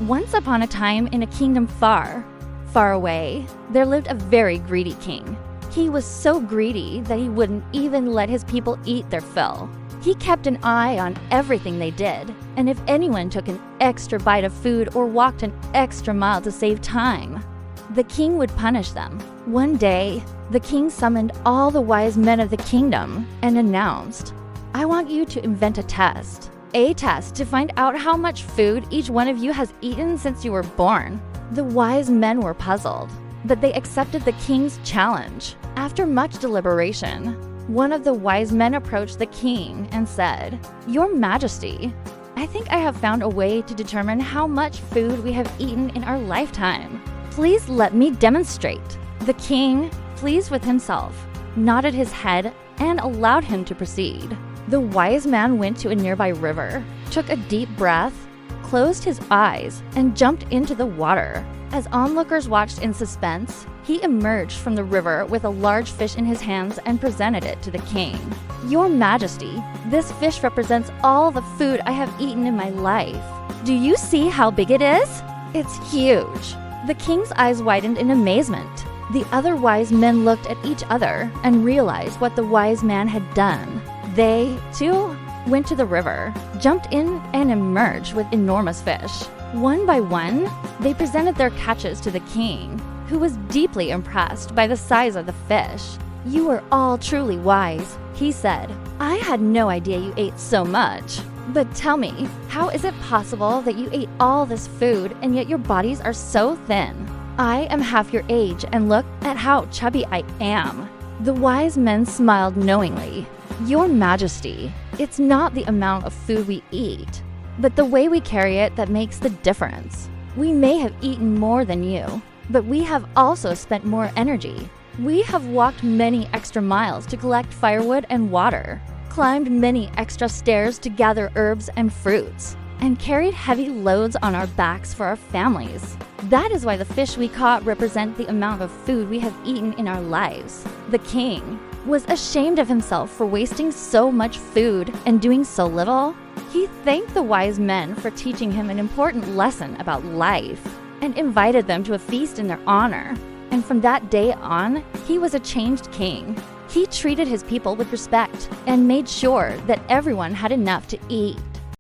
Once upon a time, in a kingdom far, far away, there lived a very greedy king. He was so greedy that he wouldn't even let his people eat their fill. He kept an eye on everything they did, and if anyone took an extra bite of food or walked an extra mile to save time, the king would punish them. One day, the king summoned all the wise men of the kingdom and announced, "I want you to invent a test to find out how much food each one of you has eaten since you were born." The wise men were puzzled, but they accepted the king's challenge. After much deliberation, one of the wise men approached the king and said, "Your Majesty, I think I have found a way to determine how much food we have eaten in our lifetime. Please let me demonstrate." The king, pleased with himself, nodded his head and allowed him to proceed. The wise man went to a nearby river, took a deep breath, closed his eyes, and jumped into the water. As onlookers watched in suspense, he emerged from the river with a large fish in his hands and presented it to the king. "Your Majesty, this fish represents all the food I have eaten in my life. Do you see how big it is? It's huge." The king's eyes widened in amazement. The other wise men looked at each other and realized what the wise man had done. They, too, went to the river, jumped in, and emerged with enormous fish. One by one, they presented their catches to the king, who was deeply impressed by the size of the fish. "You are all truly wise," he said. "I had no idea you ate so much. But tell me, how is it possible that you ate all this food and yet your bodies are so thin? I am half your age and look at how chubby I am." The wise men smiled knowingly. "Your Majesty, it's not the amount of food we eat, but the way we carry it that makes the difference. We may have eaten more than you, but we have also spent more energy. We have walked many extra miles to collect firewood and water, climbed many extra stairs to gather herbs and fruits, and carried heavy loads on our backs for our families. That is why the fish we caught represent the amount of food we have eaten in our lives." The king was ashamed of himself for wasting so much food and doing so little. He thanked the wise men for teaching him an important lesson about life and invited them to a feast in their honor. And from that day on, he was a changed king. He treated his people with respect and made sure that everyone had enough to eat.